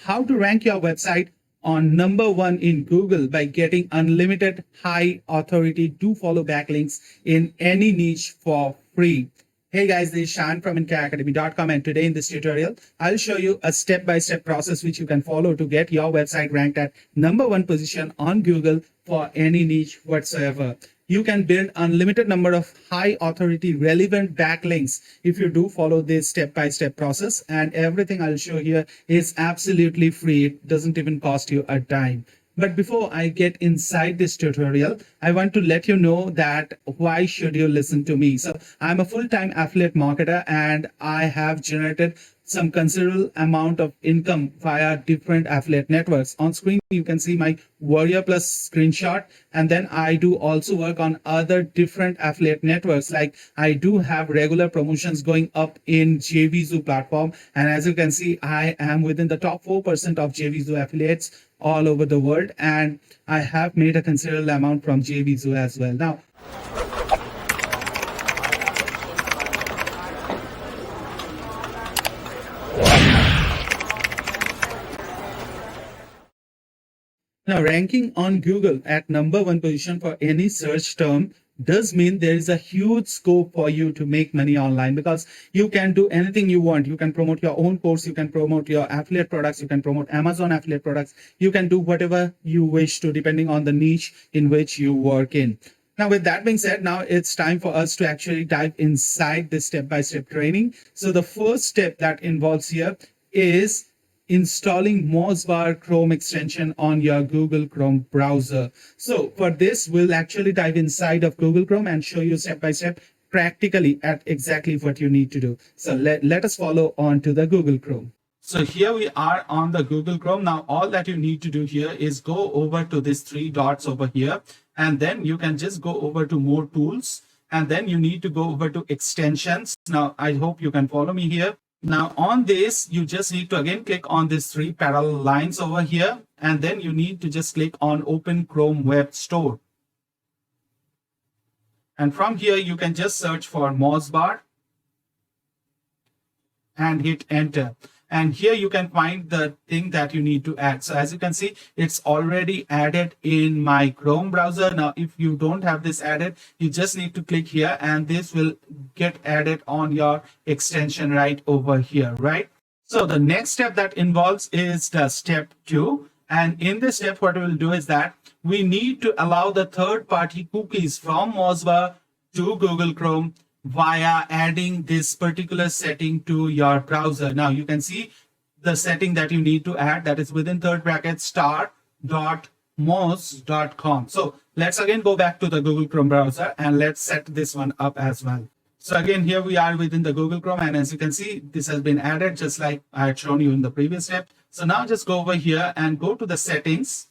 how to rank your website on #1 in Google by getting unlimited high authority DoFollow backlinks in any niche for free. Hey guys, this is Shan from IncaAcademy.com, and today in this tutorial, I'll show you a step-by-step process which you can follow to get your website ranked at #1 position on Google for any niche whatsoever. You can build unlimited number of high authority relevant backlinks if you do follow this step-by-step process, and everything I'll show here is absolutely free. It doesn't even cost you a dime. But before I get inside this tutorial, I want to let you know that why should you listen to me? So I'm a full-time affiliate marketer, and I have generated some considerable amount of income via different affiliate networks. On screen, you can see my Warrior Plus screenshot. And then I do also work on other different affiliate networks. Like I do have regular promotions going up in JVZoo platform. And as you can see, I am within the top 4% of JVZoo affiliates all over the world. And I have made a considerable amount from JVZoo as well. Now, ranking on Google at #1 position for any search term does mean there is a huge scope for you to make money online, because you can do anything you want. You can promote your own course, you can promote your affiliate products, you can promote Amazon affiliate products, you can do whatever you wish to depending on the niche in which you work in. Now, with that being said, now it's time for us to actually dive inside this step-by-step training. So the first step that involves here is installing Mozbar Chrome extension on your Google Chrome browser. So for this, we'll actually dive inside of Google Chrome and show you step by step practically at exactly what you need to do. So let us follow on to the Google Chrome. So here we are on the Google Chrome. Now, all that you need to do here is go over to these three dots over here, and then you can just go over to more tools, and then you need to go over to extensions. Now, I hope you can follow me here. Now on this, you just need to again click on these three parallel lines over here, and then you need to just click on Open Chrome Web Store. And from here, you can just search for Mozbar and hit enter. And here you can find the thing that you need to add. So as you can see, it's already added in my Chrome browser. Now, if you don't have this added, you just need to click here and this will get added on your extension right over here, right? So the next step that involves is the step 2. And in this step, what we'll do is that we need to allow the third-party cookies from Mozbar to Google Chrome via adding this particular setting to your browser. Now you can see the setting that you need to add, that is within third bracket star.moz.com. So let's again go back to the Google Chrome browser and let's set this one up as well. So again, here we are within the Google Chrome, and as you can see, this has been added just like I had shown you in the previous step. So now just go over here and go to the settings.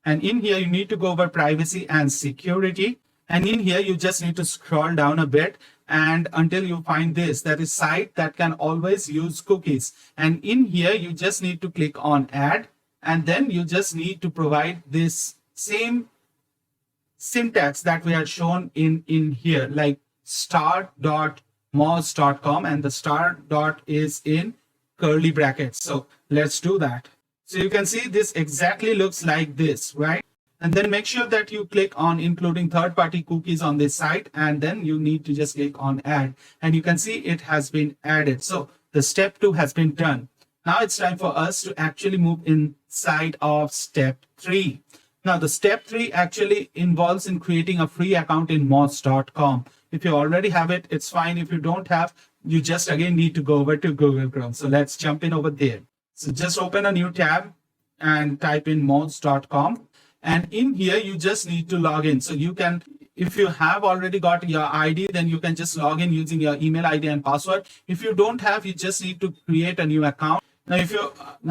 And in here, you need to go over privacy and security. And in here, you just need to scroll down a bit and until you find this, that is site that can always use cookies. And in here, you just need to click on add. And then you just need to provide this same syntax that we had shown in here, like star.moz.com, and the star dot is in curly brackets. So let's do that. So you can see this exactly looks like this, right? And then make sure that you click on including third-party cookies on this site, and then you need to just click on add. And you can see it has been added. So the step 2 has been done. Now it's time for us to actually move inside of step 3. Now the step 3 actually involves in creating a free account in moz.com. If you already have it, it's fine. If you don't have, you just again need to go over to Google Chrome. So let's jump in over there. So just open a new tab and type in moz.com. And in here, you just need to log in. So you can, if you have already got your ID, then you can just log in using your email ID and password. If you don't have, you just need to create a new account. Now,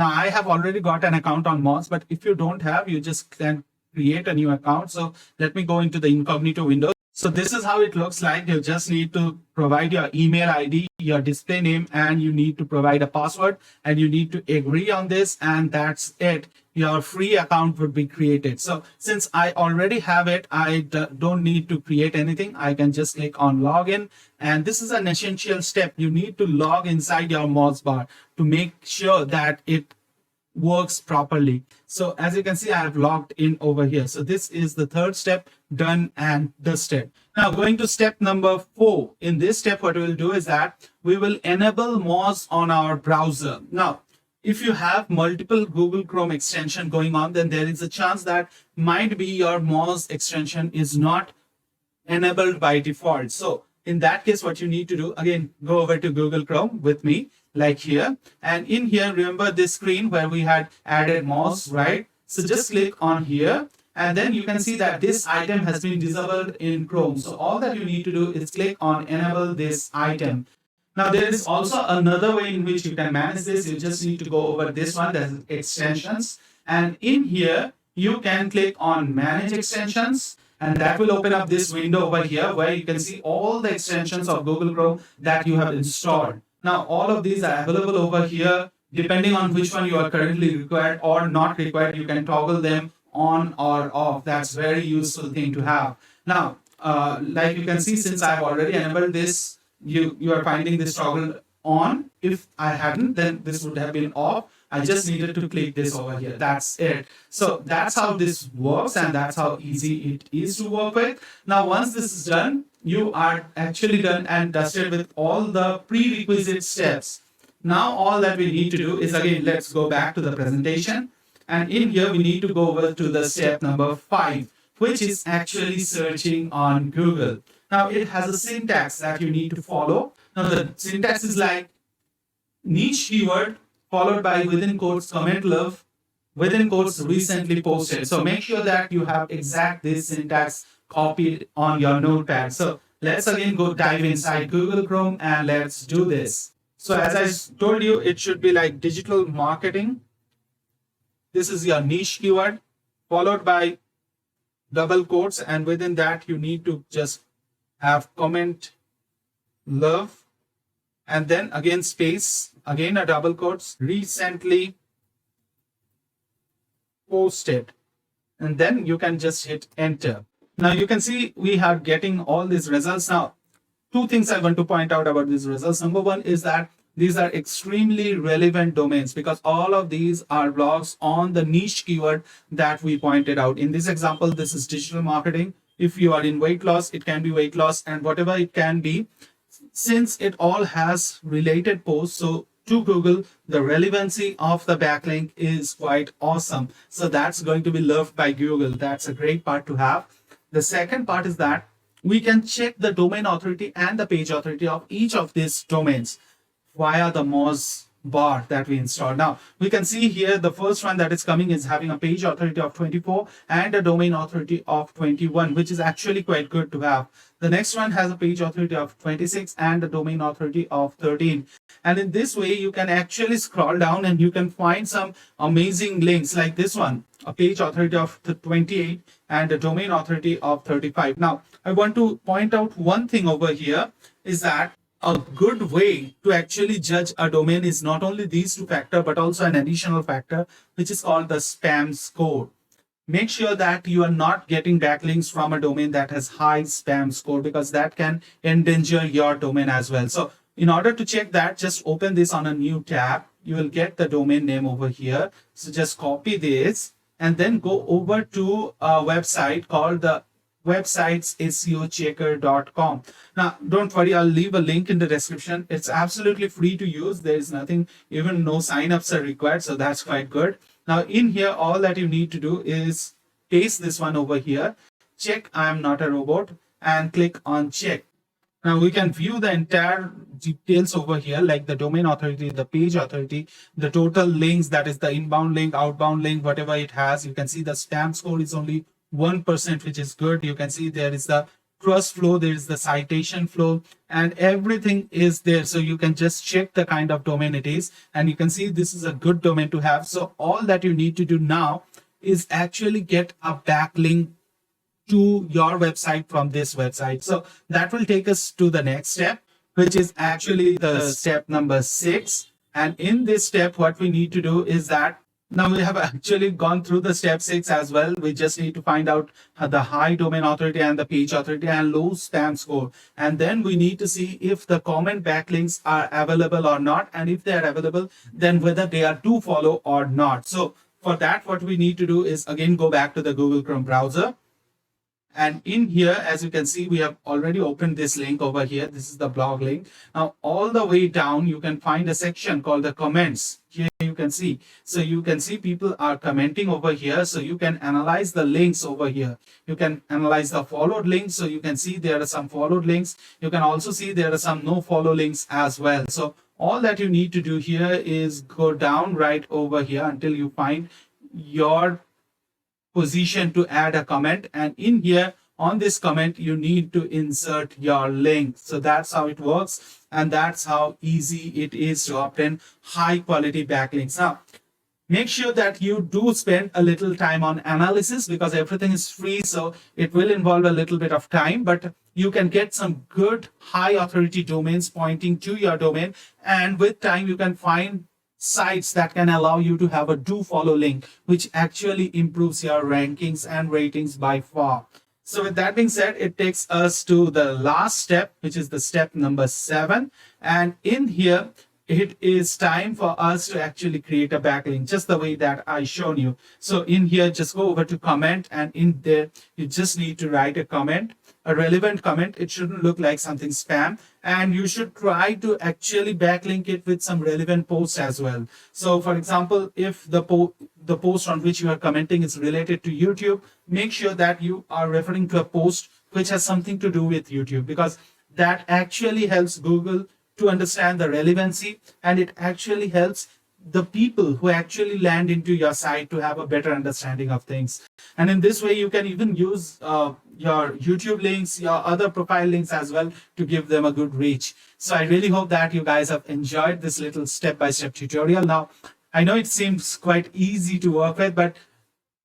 I have already got an account on Moz, but if you don't have, you just can create a new account. So let me go into the incognito window. So this is how it looks like. You just need to provide your email ID, your display name, and you need to provide a password, and you need to agree on this, and that's it. Your free account would be created. So since I already have it, I don't need to create anything. I can just click on login. And this is an essential step. You need to log inside your Mozbar to make sure that it works properly. So as you can see, I have logged in over here. So this is the third step done and dusted. Now going to step number 4. In this step, what we will do is that we will enable Moz on our browser. Now, if you have multiple Google Chrome extension going on, then there is a chance that might be your Moz extension is not enabled by default. So in that case, what you need to do, again, go over to Google Chrome with me, like here. And in here, remember this screen where we had added Moz, right? So just click on here. And then you can see that this item has been disabled in Chrome. So all that you need to do is click on enable this item. Now there is also another way in which you can manage this. You just need to go over this one, that's extensions. And in here, you can click on manage extensions. And that will open up this window over here where you can see all the extensions of Google Chrome that you have installed. Now, all of these are available over here. Depending on which one you are currently required or not required, you can toggle them on or off. That's very useful thing to have. Now, like you can see, since I've already enabled this, you are finding this toggle on. If I hadn't, then this would have been off. I just needed to click this over here. That's it. So that's how this works, and that's how easy it is to work with. Now, once this is done, you are actually done and dusted with all the prerequisite steps. Now, all that we need to do is, again, let's go back to the presentation. And in here, we need to go over to the step number 5, which is actually searching on Google. Now, it has a syntax that you need to follow. Now, the syntax is like niche keyword, followed by within quotes CommentLuv, within quotes recently posted. So make sure that you have exact this syntax copied on your notepad. So let's again go dive inside Google Chrome and let's do this. So as I told you, it should be like digital marketing. This is your niche keyword, followed by double quotes, and within that you need to just have CommentLuv, and then again space, again a double quotes, recently posted, and then you can just hit enter. Now you can see we are getting all these results. Now, two things I want to point out about these results. Number one is that these are extremely relevant domains because all of these are blogs on the niche keyword that we pointed out. In this example, this is digital marketing. If you are in weight loss, it can be weight loss, and whatever it can be, since it all has related posts. So to Google, the relevancy of the backlink is quite awesome. So that's going to be loved by Google. That's a great part to have. The second part is that we can check the domain authority and the page authority of each of these domains via the Mozbar that we installed. Now, we can see here the first one that is coming is having a page authority of 24 and a domain authority of 21, which is actually quite good to have. The next one has a page authority of 26 and a domain authority of 13. And in this way, you can actually scroll down and you can find some amazing links like this one, a page authority of 28 and a domain authority of 35. Now, I want to point out one thing over here is that a good way to actually judge a domain is not only these two factors, but also an additional factor, which is called the spam score. Make sure that you are not getting backlinks from a domain that has high spam score, because that can endanger your domain as well. So in order to check that, just open this on a new tab. You will get the domain name over here. So just copy this and then go over to a website called the websitesseochecker.com. Now, don't worry, I'll leave a link in the description. It's absolutely free to use. There is nothing, even no signups are required. So that's quite good. Now, in here, all that you need to do is paste this one over here. Check I am not a robot and click on check. Now, we can view the entire details over here, like the domain authority, the page authority, the total links, that is the inbound link, outbound link, whatever it has. You can see the spam score is only 1%, which is good. You can see there is the trust flow, there is the citation flow, and everything is there. So you can just check the kind of domain it is, and you can see this is a good domain to have. So all that you need to do now is actually get a backlink to your website from this website. So that will take us to the next step, which is actually the step number 6. And in this step, what we need to do is that now we have actually gone through the step 6 as well. We just need to find out the high domain authority and the page authority and low spam score. And then we need to see if the comment backlinks are available or not. And if they are available, then whether they are to follow or not. So for that, what we need to do is again go back to the Google Chrome browser. And in here, as you can see, we have already opened this link over here. This is the blog link. Now, all the way down, you can find a section called the comments. Here you can see. So you can see people are commenting over here. So you can analyze the links over here. You can analyze the followed links. So you can see there are some followed links. You can also see there are some no follow links as well. So all that you need to do here is go down right over here until you find your position to add a comment, and in here on this comment you need to insert your link. So that's how it works, and that's how easy it is to obtain high quality backlinks. Now make sure that you do spend a little time on analysis, because everything is free, so it will involve a little bit of time, but you can get some good high authority domains pointing to your domain, and with time you can find sites that can allow you to have a do follow link, which actually improves your rankings and ratings by far. So with that being said, it takes us to the last step, which is the step number 7. And in here, it is time for us to actually create a backlink, just the way that I shown you. So in here, just go over to comment, and in there, you just need to write a comment, a relevant comment. It shouldn't look like something spam, and you should try to actually backlink it with some relevant posts as well. So for example, if the post on which you are commenting is related to YouTube, make sure that you are referring to a post which has something to do with YouTube, because that actually helps Google to understand the relevancy, and it actually helps the people who actually land into your site to have a better understanding of things. And in this way, you can even use your YouTube links, your other profile links as well, to give them a good reach. So I really hope that you guys have enjoyed this little step-by-step tutorial. Now, I know it seems quite easy to work with, but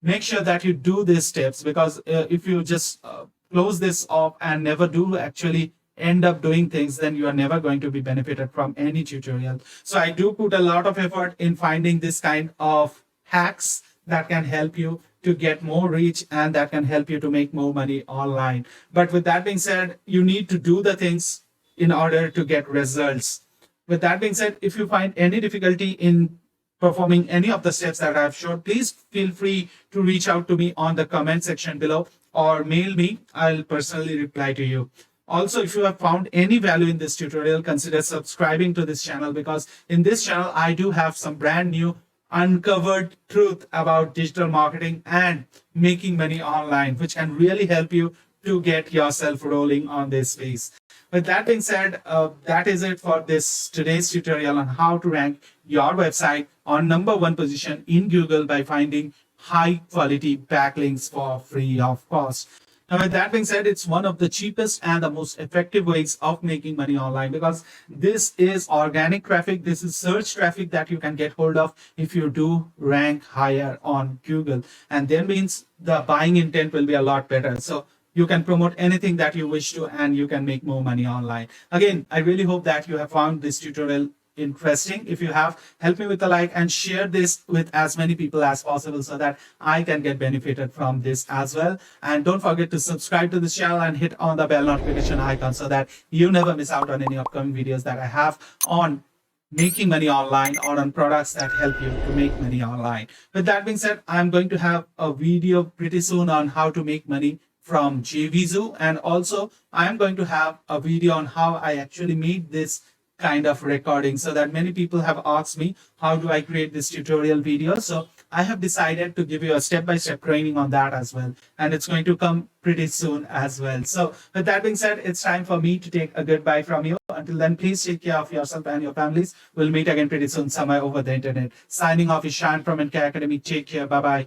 make sure that you do these steps, because if you just close this off and never do actually end up doing things, then you are never going to be benefited from any tutorial. So I do put a lot of effort in finding this kind of hacks that can help you to get more reach, and that can help you to make more money online. But with that being said, you need to do the things in order to get results. With that being said, if you find any difficulty in performing any of the steps that I've showed, please feel free to reach out to me on the comment section below or mail me. I'll personally reply to you. Also, if you have found any value in this tutorial, consider subscribing to this channel, because in this channel, I do have some brand new uncovered truth about digital marketing and making money online, which can really help you to get yourself rolling on this space. With that being said, that is it for today's tutorial on how to rank your website on #1 position in Google by finding high quality backlinks for free of cost. Now, with that being said, it's one of the cheapest and the most effective ways of making money online, because this is organic traffic. This is search traffic that you can get hold of if you do rank higher on Google. And then means the buying intent will be a lot better. So you can promote anything that you wish to, and you can make more money online. Again, I really hope that you have found this tutorial interesting. If you have, help me with a like and share this with as many people as possible, so that I can get benefited from this as well. And don't forget to subscribe to this channel and hit on the bell notification icon, so that you never miss out on any upcoming videos that I have on making money online or on products that help you to make money online. With that being said, I'm going to have a video pretty soon on how to make money from JVZoo, and also I'm going to have a video on how I actually made this kind of recording, so that many people have asked me, how do I create this tutorial video? So I have decided to give you a step-by-step training on that as well, and it's going to come pretty soon as well. So with that being said, it's time for me to take a goodbye from you. Until then, please take care of yourself and your families. We'll meet again pretty soon somewhere over the internet. Signing off is Shan from NK Academy. Take care. Bye-bye.